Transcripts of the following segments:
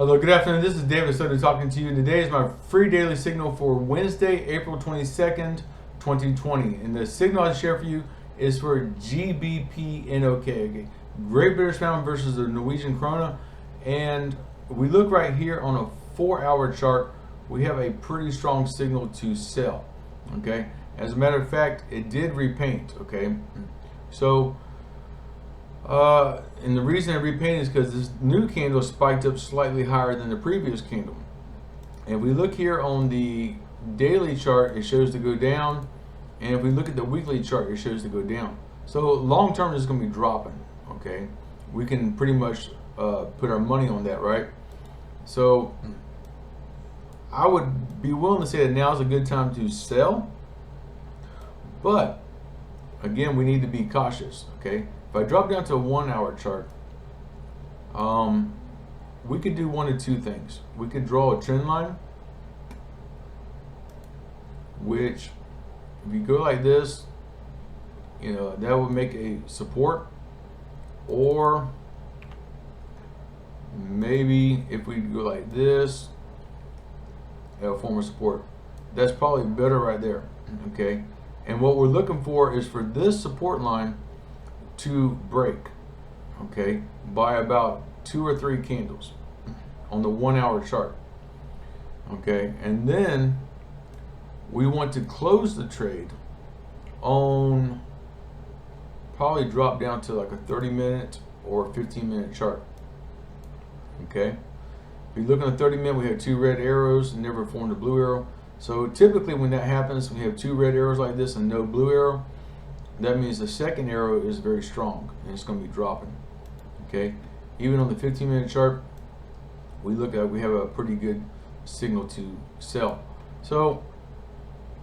Hello, good afternoon. This is David Sutter talking to you. Today is my free daily signal for Wednesday, April 22nd, 2020. And the signal I share for you is for GBPNOK, Great British Pound versus the Norwegian Krona. And we look right here on a 4-hour chart. We have a pretty strong signal to sell. Okay. As a matter of fact, it did repaint. Okay. So, and the reason it repainted is because this new candle spiked up slightly higher than the previous candle. And if we look here on the daily chart, it shows to go down. And if we look at the weekly chart, it shows to go down. So long term, it's going to be dropping. Okay, we can pretty much put our money on that, right? So I would be willing to say that now is a good time to sell. But again, we need to be cautious. Okay. If I drop down to a 1-hour chart, we could do one of two things. We could draw a trend line, which if you go like this, that would make a support. Or maybe if we go like this, that'll form a support. That's probably better right there. Okay. And what we're looking for is for this support line to break, okay, by about 2 or 3 candles on the 1-hour chart. Okay, and then we want to close the trade on, probably drop down to like a 30-minute or 15-minute chart. Okay, if you look on the 30-minute, we have 2 red arrows and never formed a blue arrow. So typically when that happens, we have 2 red arrows like this and no blue arrow. That means the second arrow is very strong and it's going to be dropping. Okay, even on the 15-minute chart, we have a pretty good signal to sell. So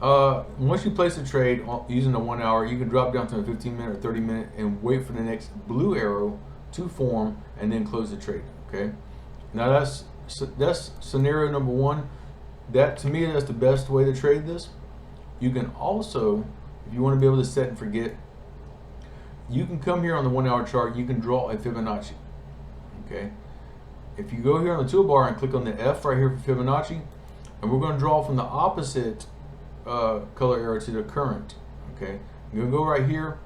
once you place a trade using the 1 hour, you can drop down to a 15-minute or 30-minute and wait for the next blue arrow to form and then close the trade. Okay, now that's scenario number 1. That, to me, that's the best way to trade this. You can also, if you want to be able to set and forget, you can come here on the 1-hour chart. You can draw a Fibonacci. Okay. If you go here on the toolbar and click on the F right here for Fibonacci, and we're going to draw from the opposite color arrow to the current. Okay. You're going to go right here,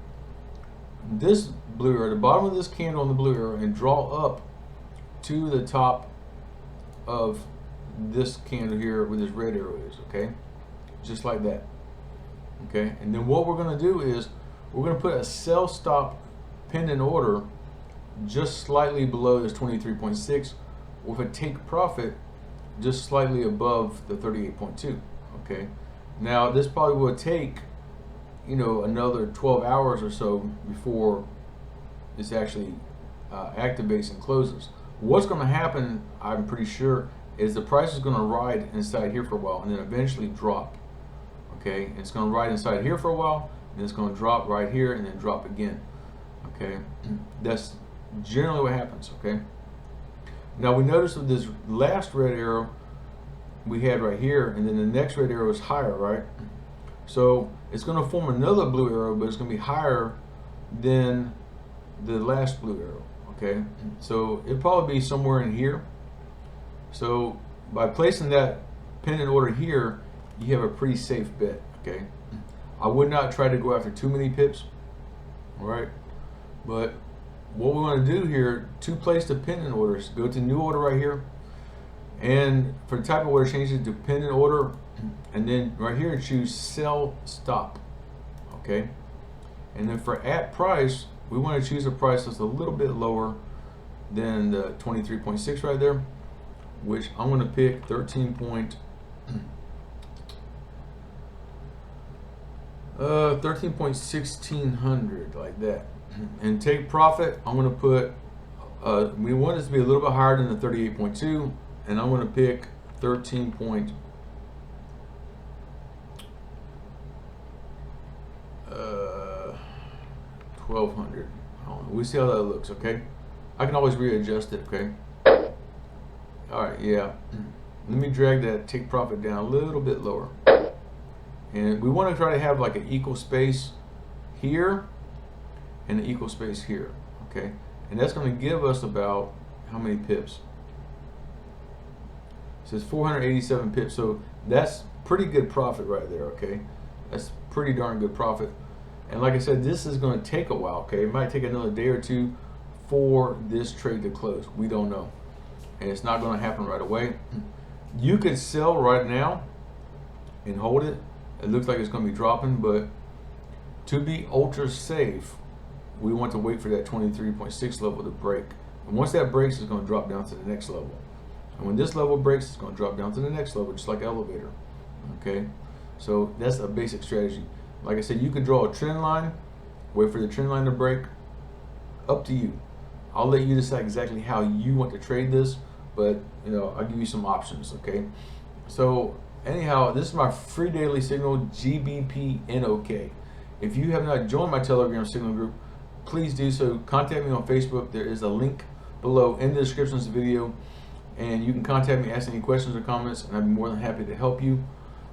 this blue arrow, the bottom of this candle on the blue arrow, and draw up to the top of this candle here where this red arrow is. Okay. Just like that. Okay, and then what we're going to do is we're going to put a sell stop pending order just slightly below this 23.6 with a take profit just slightly above the 38.2. Okay, now this probably will take another 12 hours or so before this actually activates and closes. What's going to happen, I'm pretty sure, is the price is going to ride inside here for a while and then eventually drop. Okay, it's going to ride inside here for a while, and it's going to drop right here and then drop again. Okay, that's generally what happens. Okay, now we notice with this last red arrow we had right here, and then the next red arrow is higher, right? So it's going to form another blue arrow, but it's going to be higher than the last blue arrow. Okay, so it'll probably be somewhere in here. So by placing that pending order here, you have a pretty safe bet. Okay, I would not try to go after too many pips. All right, but what we want to do here to place the pending orders, go to new order right here, and for the type of order, change it to pending order, and then right here choose sell stop. Okay, and then for at price, we want to choose a price that's a little bit lower than the 23.6 right there, which I'm going to pick 13.1600, like that. And take profit, I'm going to put, we want this to be a little bit higher than the 38.2, and I'm going to pick 1200. We see how that looks. Okay, I can always readjust it. Okay, all right, yeah, let me drag that take profit down a little bit lower. And we want to try to have like an equal space here and an equal space here. Okay, and that's going to give us about how many pips? It says 487 pips. So that's pretty good profit right there, okay? That's pretty darn good profit. And like I said, this is going to take a while, okay? It might take another day or two for this trade to close. We don't know. And it's not going to happen right away. You could sell right now and hold it. It looks like it's going to be dropping, but to be ultra safe, we want to wait for that 23.6 level to break. And once that breaks, it's going to drop down to the next level. And when this level breaks, it's going to drop down to the next level, just like elevator. Okay? So that's a basic strategy. Like I said, you can draw a trend line, wait for the trend line to break. Up to you. I'll let you decide exactly how you want to trade this, but you know, I'll give you some options, okay? So anyhow, this is my free daily signal, GBPNOK. If you have not joined my Telegram signal group, please do so. Contact me on Facebook. There is a link below in the description of this video, and you can contact me, ask any questions or comments, and I'd be more than happy to help you.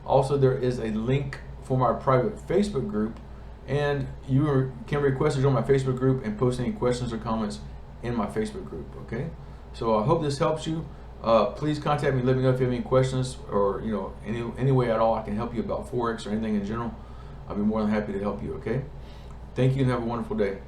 Also, there is a link for my private Facebook group, and you can request to join my Facebook group and post any questions or comments in my Facebook group, okay? So I hope this helps you. Please contact me, let me know if you have any questions, or you know, any way at all I can help you about Forex or anything in general. I'll be more than happy to help you, okay? Thank you and have a wonderful day.